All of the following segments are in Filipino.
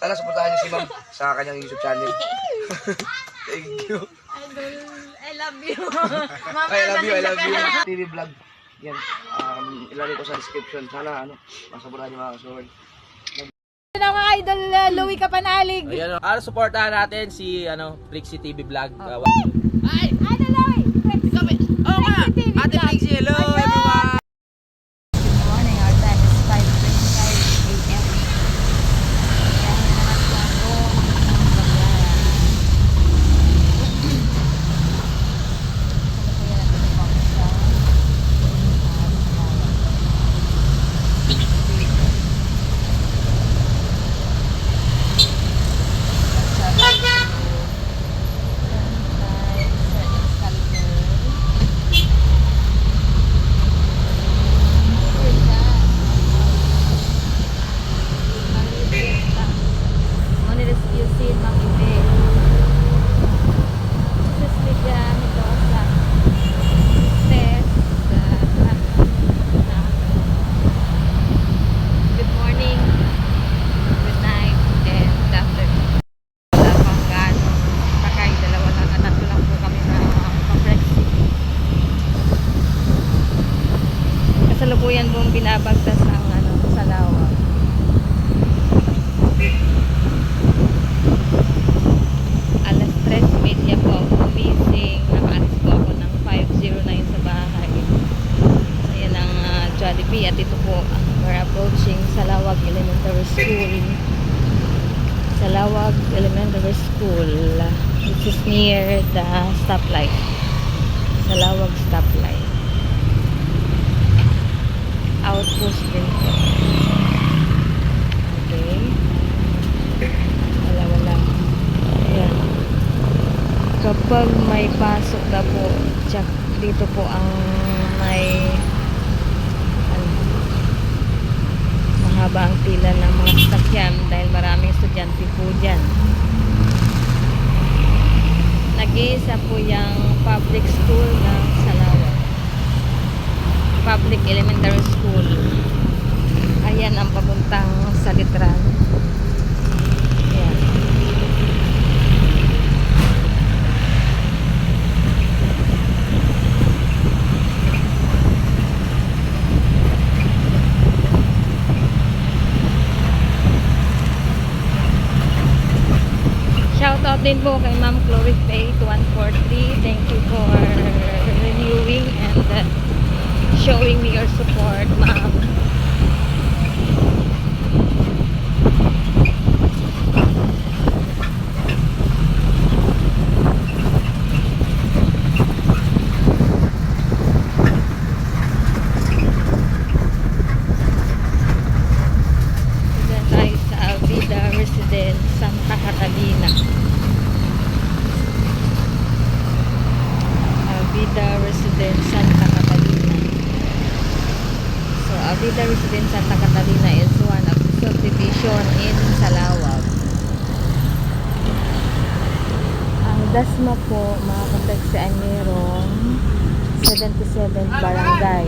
Sana supportahan niyo si Ma'am sa kanyang YouTube channel. Thank you. Idol, I love you. I love you. TV vlog. Yan. Ilalagay ko sa description. Sana masaburan niyo mga kasuward. Hello mga idol, Louie Kapanalig. Ayan, supportahan natin si Flixie TV Vlog. Ay, idol Louie. Oh nga! Ate Flixie, hello everyone! Good morning, our time is 5:25 a.m. Ayan naman po ako ng Bagayan. Kaya natin po ako sa kasalukuyan pong binabagtas ang Salawag. Alas 3:30 po ako gumising. Nakaalis po ako ng 5:09 sa bahay. Ayan ang Jollibee at ito po we're approaching Salawag Elementary School. Salawag Elementary School, which is near the stoplight. Salawag stoplight. Outpost din po. Okay. Wala. Ayan. Kapag may pasok na po, check dito po ang may mahaba ang pila ng mga sasakyan dahil maraming estudyante po dyan. Nag-iisa po yung public school ng Salawag. Public Elementary School. Ayan ang papuntang Salitran. Ayan. Shoutout din po kay Ma'am Chloe Faye 143. Thank you for renewing and showing me your support, ma'am. Diyan tayo sa Avida Residence, Santa Catalina. Avida Residence, Santa Catalina. Avida Residence Santa Catalina is one of the subdivision in Salawag. Ang DASMA po, mga kateksi, ay mayroong 77 barangay.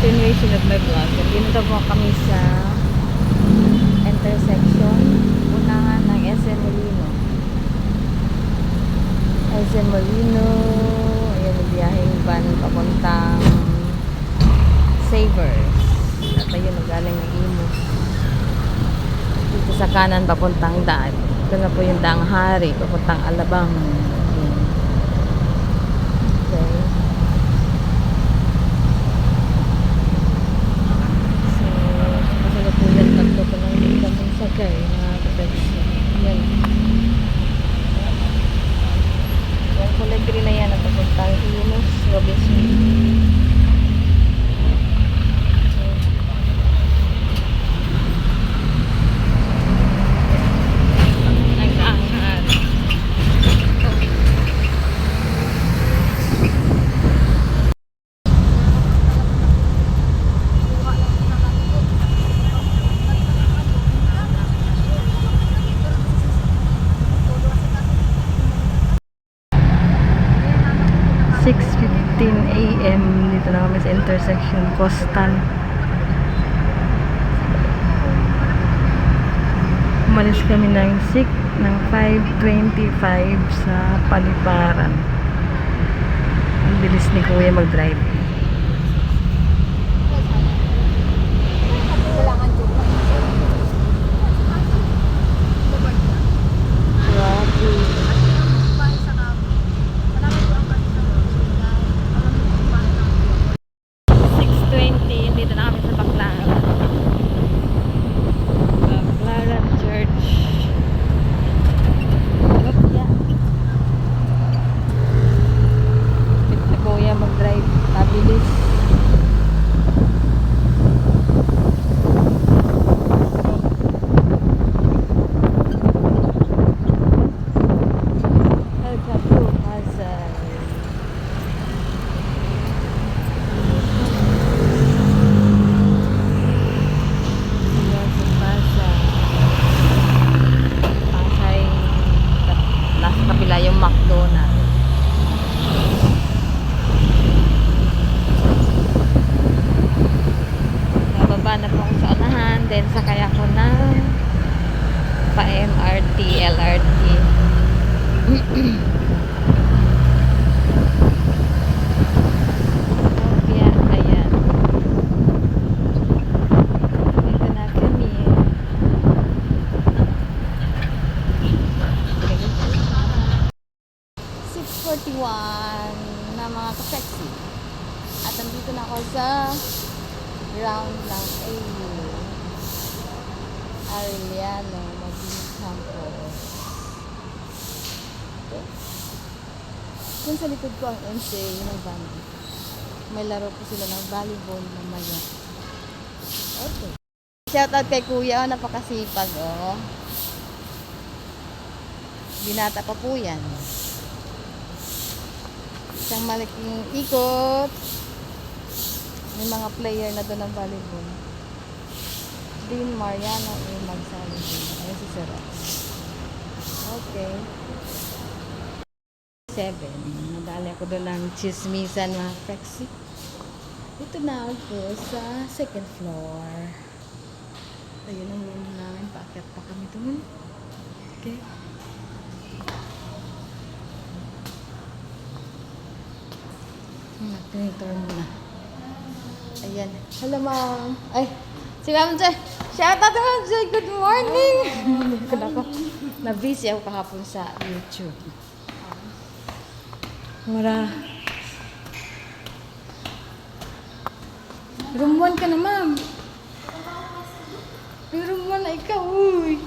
Continuation of my vlog. Dito po kami sa intersection unahan ng SM Molino. SM Molino. Ayan yung biyaheng van papuntang Savers. At ayun nagaling ng Imus. Dito sa kanan papuntang daan. Ito na po yung Daang Hari papuntang Alabang. Okay. Sakay mga kapatid. Yan. Yung kulay green na yan ang papuntang Imus, Robinson. Nag-aangat. Okay. sa intersection Coastal. Umalis kami ng 5:25 sa Paliparan. Ang bilis ni Kuya mag-drive. Grabe. 6:20, dito na kami sa Baclaran. Baclaran Church. Lopya. Bit na Kuya mag-drive. Tabilis. Welcome to Pasay. Pasay, nasa kabila yung McDonald's. Nababa na po ako sa unahan, then sakay ako ng pa-MRT, LRT. Opia, ayan. Dito na kami. Okay. 6:41 na mga ka-sexy. At nandito na ako sa round ng AU. Arellano, Maging Campos. Okay. Kung sa likod ko ang MCA ng band. May laro po sila ng volleyball mamaya. Okay. Shout out kay Kuya, napakasipag, oh. Binata pa po yan. Isang malaking ikot. May mga player na doon ng volleyball. Dean Mariano magsali din. Ayan si Sir Rox. Okay. 7. Nadali ako doon ng chismisan mga flexi. Dito na ako sa second floor. Ayun ang room namin. Paakyat pa kami doon. Okay. Tinituro muna. Ayan. Hello, ma'am. Ay, si Ma'am Joy. Shout out to Ma'am Joy. Good morning. Na-busy ako kahapon sa YouTube. Mura. Room 1 ka na, ma'am. Room 1 na ikaw, uy.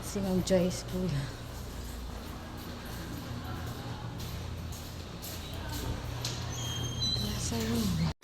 Si Ma'am Joy School. Sa room.